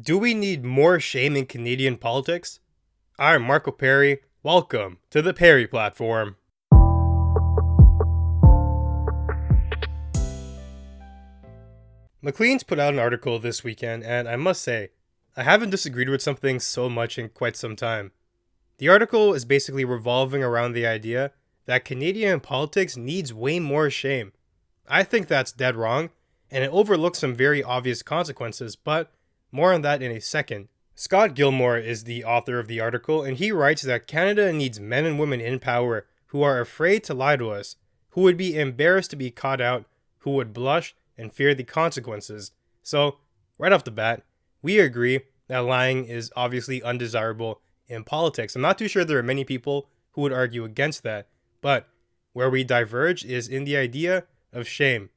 Do we need more shame in Canadian politics? I'm Marco Perri. Welcome to the Perri platform. Maclean's put out an article this weekend, and I must say, I haven't disagreed with something so much in quite some time. The article is basically revolving around the idea that Canadian politics needs way more shame. I think that's dead wrong, and it overlooks some very obvious consequences, but more on that in a second. Scott Gilmore is the author of the article, and he writes that Canada needs men and women in power who are afraid to lie to us, who would be embarrassed to be caught out, who would blush and fear the consequences. So, right off the bat, we agree that lying is obviously undesirable in politics. I'm not too sure there are many people who would argue against that, but where we diverge is in the idea of shame.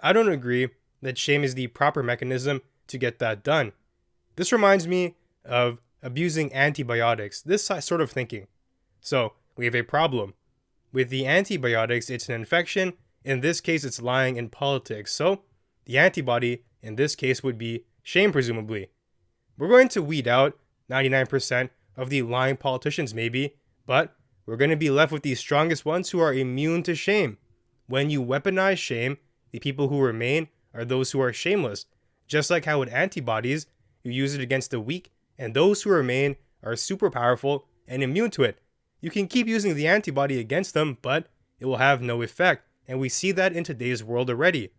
I don't agree that shame is the proper mechanism to get that done. This reminds me of abusing antibiotics, this sort of thinking. So, we have a problem. With the antibiotics, it's an infection. In this case, it's lying in politics. So, the antibody in this case would be shame, presumably. We're going to weed out 99% of the lying politicians, maybe, but we're going to be left with the strongest ones who are immune to shame. When you weaponize shame, the people who remain are those who are shameless. Just like how with antibodies, you use it against the weak, and those who remain are super powerful and immune to it. You can keep using the antibody against them, but it will have no effect, and we see that in today's world already.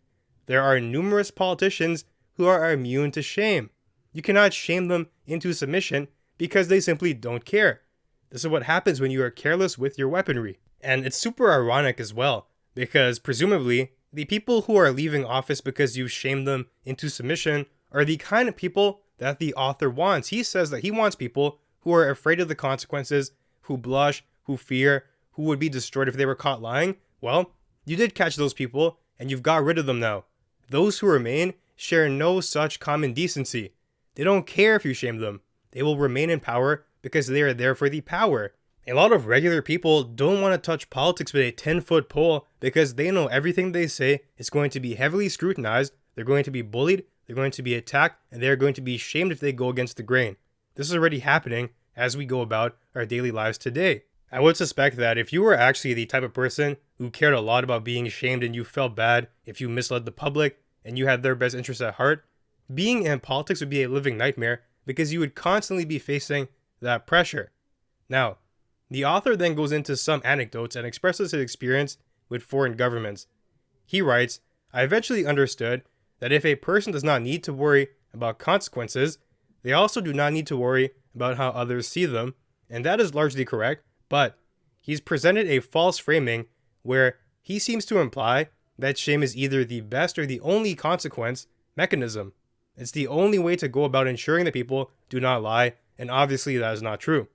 There are numerous politicians who are immune to shame. You cannot shame them into submission because they simply don't care. This is what happens when you are careless with your weaponry. And it's super ironic as well, because presumably, the people who are leaving office because you shamed them into submission are the kind of people that the author wants. He says that he wants people who are afraid of the consequences, who blush, who fear, who would be destroyed if they were caught lying. Well, you did catch those people, and you've got rid of them now. Those who remain share no such common decency. They don't care if you shame them. They will remain in power because they are there for the power. A lot of regular people don't want to touch politics with a 10-foot pole because they know everything they say is going to be heavily scrutinized, they're going to be bullied, they're going to be attacked, and they're going to be shamed if they go against the grain. This is already happening as we go about our daily lives today. I would suspect that if you were actually the type of person who cared a lot about being shamed and you felt bad if you misled the public and you had their best interests at heart, being in politics would be a living nightmare because you would constantly be facing that pressure. Now, the author then goes into some anecdotes and expresses his experience with foreign governments. He writes, I eventually understood that if a person does not need to worry about consequences, they also do not need to worry about how others see them, and that is largely correct, but he's presented a false framing where he seems to imply that shame is either the best or the only consequence mechanism. It's the only way to go about ensuring that people do not lie, and obviously that is not true.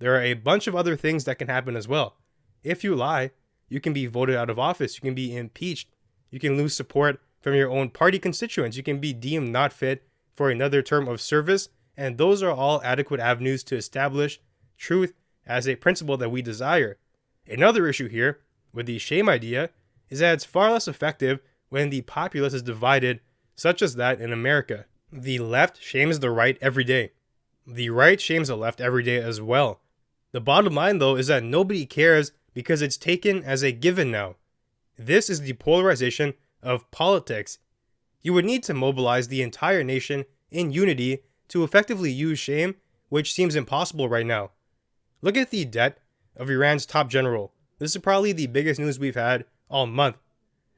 There are a bunch of other things that can happen as well. If you lie, you can be voted out of office, you can be impeached, you can lose support from your own party constituents, you can be deemed not fit for another term of service, and those are all adequate avenues to establish truth as a principle that we desire. Another issue here with the shame idea is that it's far less effective when the populace is divided, such as that in America. The left shames the right every day. The right shames the left every day as well. The bottom line, though, is that nobody cares because it's taken as a given now. This is the polarization of politics. You would need to mobilize the entire nation in unity to effectively use shame, which seems impossible right now. Look at the debt of Iran's top general. This is probably the biggest news we've had all month.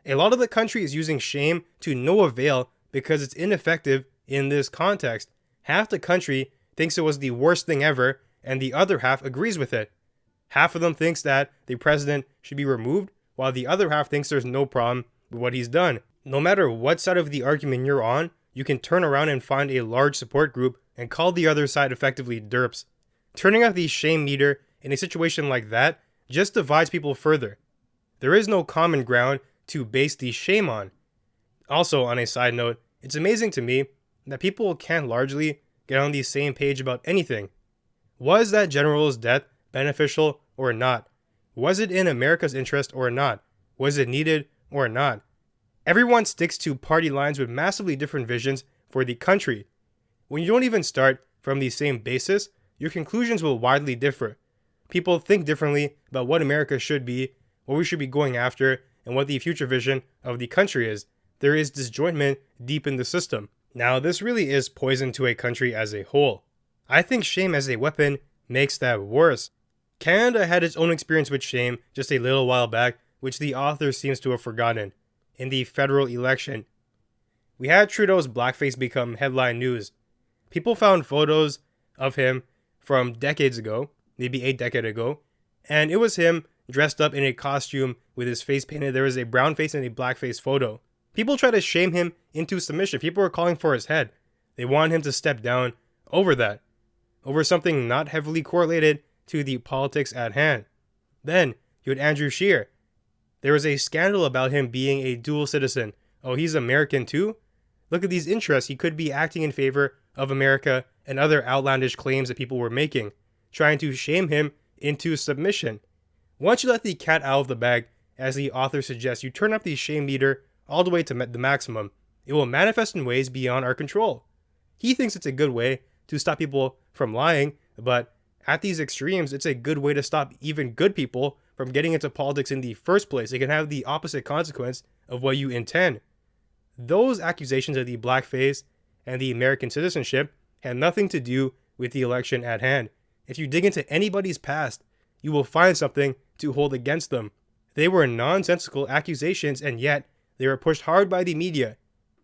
A lot of the country is using shame to no avail because it's ineffective in this context. Half the country thinks it was the worst thing ever, and the other half agrees with it. Half of them thinks that the president should be removed, while the other half thinks there's no problem with what he's done. No matter what side of the argument you're on, you can turn around and find a large support group and call the other side effectively derps. Turning off the shame meter in a situation like that just divides people further. There is no common ground to base the shame on. Also, on a side note, it's amazing to me that people can largely get on the same page about anything. Was that general's death beneficial or not? Was it in America's interest or not? Was it needed or not? Everyone sticks to party lines with massively different visions for the country. When you don't even start from the same basis, your conclusions will widely differ. People think differently about what America should be, what we should be going after, and what the future vision of the country is. There is disjointment deep in the system. Now, this really is poison to a country as a whole. I think shame as a weapon makes that worse. Canada had its own experience with shame just a little while back, which the author seems to have forgotten. In the federal election, we had Trudeau's blackface become headline news. People found photos of him from decades ago, maybe a decade ago, and it was him dressed up in a costume with his face painted. There was a brown face and a blackface photo. People try to shame him into submission. People were calling for his head. They wanted him to step down over that, over something not heavily correlated to the politics at hand. Then you had Andrew Scheer. There was a scandal about him being a dual citizen. Oh, he's American too? Look at these interests. He could be acting in favor of America and other outlandish claims that people were making, trying to shame him into submission. Once you let the cat out of the bag, as the author suggests, you turn up the shame meter all the way to the maximum. It will manifest in ways beyond our control. He thinks it's a good way to stop people from lying, but at these extremes, it's a good way to stop even good people from getting into politics in the first place. It can have the opposite consequence of what you intend. Those accusations of the blackface and the American citizenship had nothing to do with the election at hand. If you dig into anybody's past, you will find something to hold against them. They were nonsensical accusations, and yet they were pushed hard by the media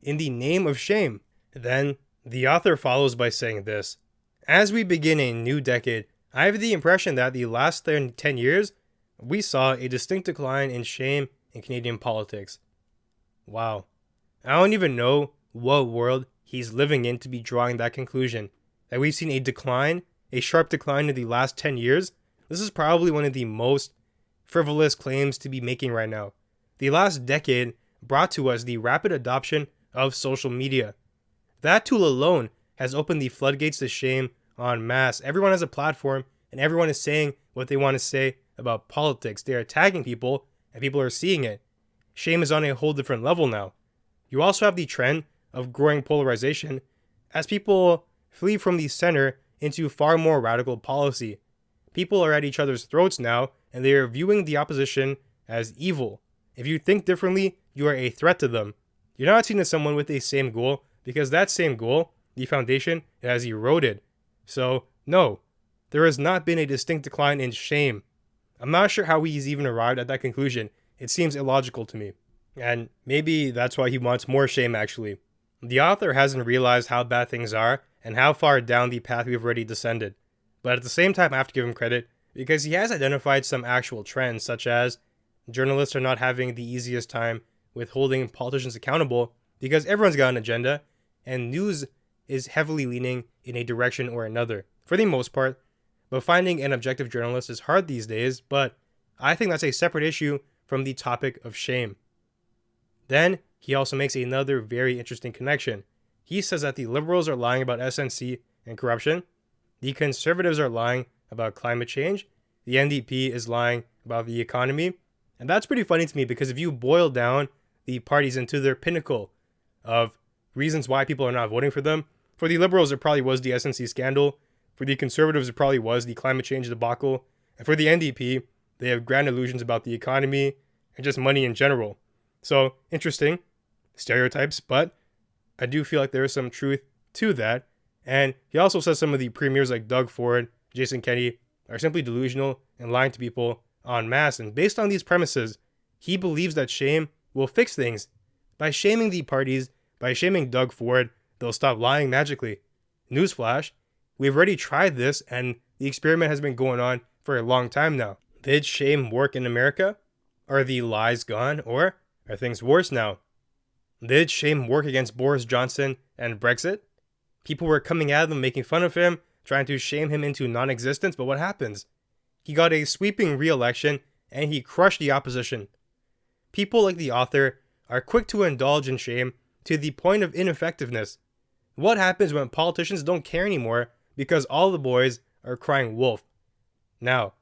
in the name of shame. Then, the author follows by saying this: as we begin a new decade, I have the impression that the last 10 years, we saw a distinct decline in shame in Canadian politics. Wow. I don't even know what world he's living in to be drawing that conclusion. That we've seen a decline, a sharp decline in the last 10 years. This is probably one of the most frivolous claims to be making right now. The last decade brought to us the rapid adoption of social media. That tool alone has opened the floodgates to shame en masse. Everyone has a platform and everyone is saying what they want to say about politics. They are tagging people and people are seeing it. Shame is on a whole different level now. You also have the trend of growing polarization as people flee from the center into far more radical policy. People are at each other's throats now, and they are viewing the opposition as evil. If you think differently, you are a threat to them. You're not seen as someone with a same goal, because that same goal, the foundation, it has eroded. So, no, there has not been a distinct decline in shame. I'm not sure how he's even arrived at that conclusion. It seems illogical to me. And maybe that's why he wants more shame, actually. The author hasn't realized how bad things are and how far down the path we've already descended. But at the same time, I have to give him credit because he has identified some actual trends, such as journalists are not having the easiest time with holding politicians accountable because everyone's got an agenda, and news is heavily leaning in a direction or another, for the most part. But finding an objective journalist is hard these days, but I think that's a separate issue from the topic of shame. Then, he also makes another very interesting connection. He says that the liberals are lying about SNC and corruption, the conservatives are lying about climate change, the NDP is lying about the economy, and that's pretty funny to me because if you boil down the parties into their pinnacle of reasons why people are not voting for them, for the liberals it probably was the SNC scandal, for the conservatives it probably was the climate change debacle, and for the NDP, they have grand illusions about the economy and just money in general. So, interesting stereotypes, but I do feel like there is some truth to that. And he also says some of the premiers like Doug Ford, Jason Kenney are simply delusional and lying to people en masse. And based on these premises, he believes that shame will fix things. By shaming the parties, by shaming Doug Ford, they'll stop lying magically. Newsflash, we've already tried this and the experiment has been going on for a long time now. Did shame work in America? Are the lies gone? Or are things worse now? Did shame work against Boris Johnson and Brexit? People were coming at him, making fun of him, trying to shame him into non-existence, but what happens? He got a sweeping re-election and he crushed the opposition. People like the author are quick to indulge in shame to the point of ineffectiveness. What happens when politicians don't care anymore because all the boys are crying wolf? Now,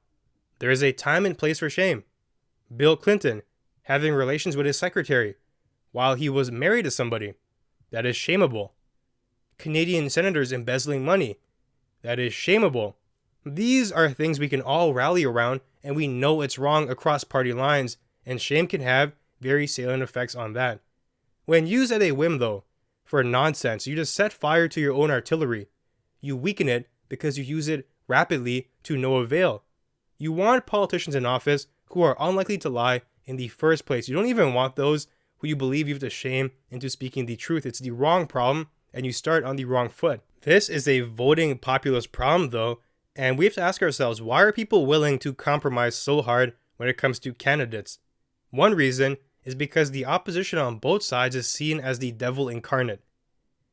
there is a time and place for shame. Bill Clinton having relations with his secretary while he was married to somebody. That is shameable. Canadian senators embezzling money. That is shameable. These are things we can all rally around, and we know it's wrong across party lines, and shame can have very salient effects on that. When used at a whim, though, for nonsense, you just set fire to your own artillery. You weaken it because you use it rapidly to no avail. You want politicians in office who are unlikely to lie in the first place. You don't even want those who you believe you have to shame into speaking the truth. It's the wrong problem, and you start on the wrong foot. This is a voting populist problem, though, and we have to ask ourselves, why are people willing to compromise so hard when it comes to candidates? One reason is because the opposition on both sides is seen as the devil incarnate.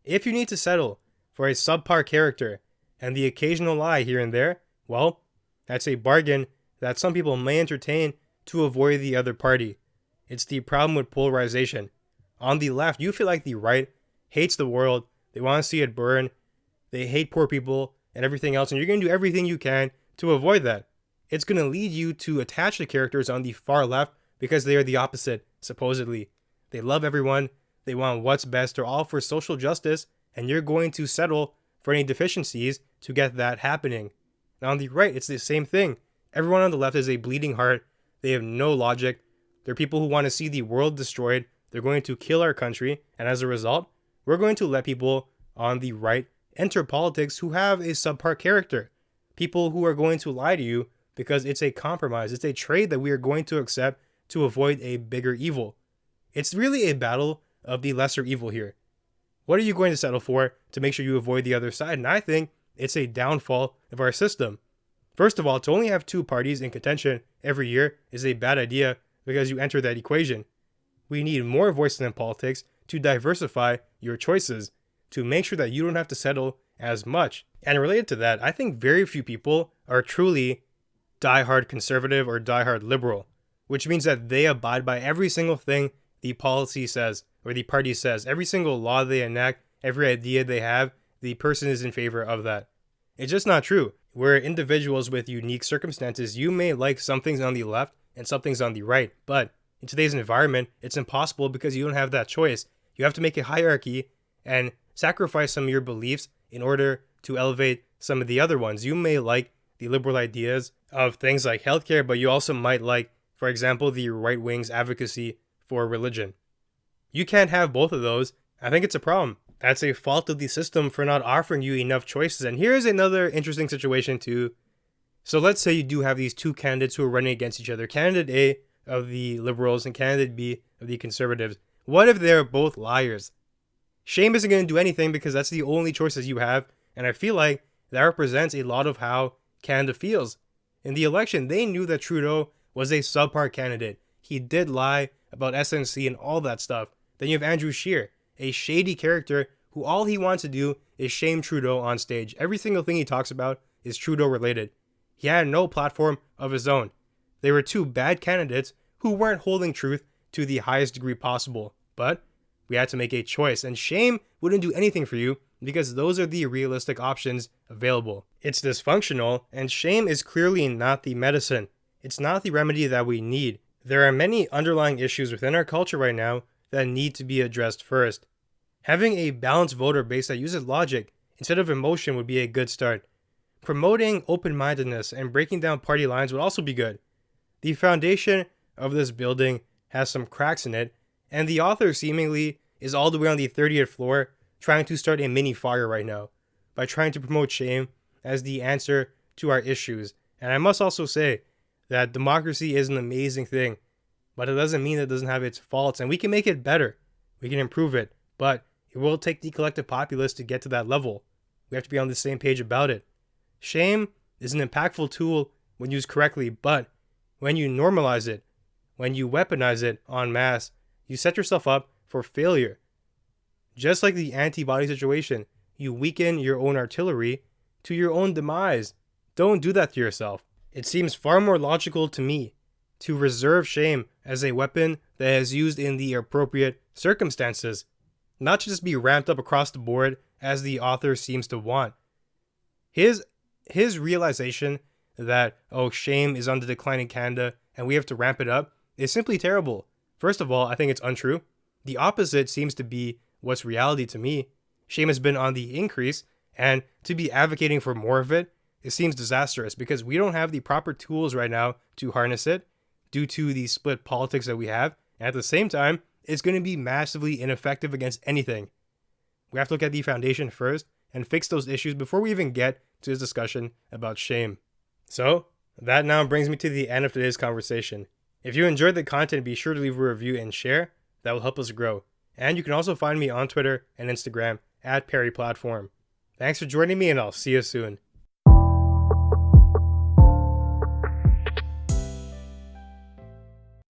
If you need to settle for a subpar character and the occasional lie here and there, well, that's a bargain that some people may entertain to avoid the other party. It's the problem with polarization. On the left, you feel like the right hates the world, they want to see it burn, they hate poor people and everything else, and you're going to do everything you can to avoid that. It's going to lead you to attach to characters on the far left because they are the opposite, supposedly. They love everyone, they want what's best, they're all for social justice, and you're going to settle for any deficiencies to get that happening. Now on the right, it's the same thing. Everyone on the left is a bleeding heart. They have no logic. They're people who want to see the world destroyed. They're going to kill our country, and as a result, we're going to let people on the right enter politics who have a subpar character. People who are going to lie to you because it's a compromise. It's a trade that we are going to accept to avoid a bigger evil. It's really a battle of the lesser evil here. What are you going to settle for to make sure you avoid the other side? And I think it's a downfall of our system. First of all, to only have two parties in contention every year is a bad idea because you enter that equation. We need more voices in politics to diversify your choices, to make sure that you don't have to settle as much. And related to that, I think very few people are truly diehard conservative or diehard liberal, which means that they abide by every single thing the policy says or the party says. Every single law they enact, every idea they have, the person is in favor of that. It's just not true. We're individuals with unique circumstances. You may like some things on the left and some things on the right, but in today's environment, it's impossible because you don't have that choice. You have to make a hierarchy and sacrifice some of your beliefs in order to elevate some of the other ones. You may like the liberal ideas of things like healthcare, but you also might like, for example, the right wing's advocacy for religion. You can't have both of those. I think it's a problem. That's a fault of the system for not offering you enough choices. And here's another interesting situation too. So let's say you do have these two candidates who are running against each other. Candidate A of the liberals and candidate B of the conservatives. What if they're both liars? Shame isn't going to do anything because that's the only choices you have. And I feel like that represents a lot of how Canada feels. In the election, they knew that Trudeau was a subpar candidate. He did lie about SNC and all that stuff. Then you have Andrew Scheer, a shady character who all he wants to do is shame Trudeau on stage. Every single thing he talks about is Trudeau related. He had no platform of his own. They were two bad candidates who weren't holding truth to the highest degree possible. But we had to make a choice, and shame wouldn't do anything for you because those are the realistic options available. It's dysfunctional, and shame is clearly not the medicine. It's not the remedy that we need. There are many underlying issues within our culture right now that need to be addressed first. Having a balanced voter base that uses logic instead of emotion would be a good start. Promoting open-mindedness and breaking down party lines would also be good. The foundation of this building has some cracks in it, and the author seemingly is all the way on the 30th floor trying to start a mini fire right now by trying to promote shame as the answer to our issues. And I must also say that democracy is an amazing thing, but it doesn't mean it doesn't have its faults, and we can make it better. We can improve it, but it will take the collective populace to get to that level. We have to be on the same page about it. Shame is an impactful tool when used correctly, but when you normalize it, when you weaponize it en masse, you set yourself up for failure. Just like the antibody situation, you weaken your own artillery to your own demise. Don't do that to yourself. It seems far more logical to me to reserve shame as a weapon that is used in the appropriate circumstances, not to just be ramped up across the board as the author seems to want. His realization that, shame is on the decline in Canada and we have to ramp it up is simply terrible. First of all, I think it's untrue. The opposite seems to be what's reality to me. shame has been on the increase, and to be advocating for more of it, it seems disastrous because we don't have the proper tools right now to harness it due to the split politics that we have. And at the same time, it's going to be massively ineffective against anything. We have to look at the foundation first and fix those issues before we even get to this discussion about shame. So, that now brings me to the end of today's conversation. If you enjoyed the content, be sure to leave a review and share. That will help us grow. And you can also find me on Twitter and Instagram at Perri Platform. Thanks for joining me, and I'll see you soon.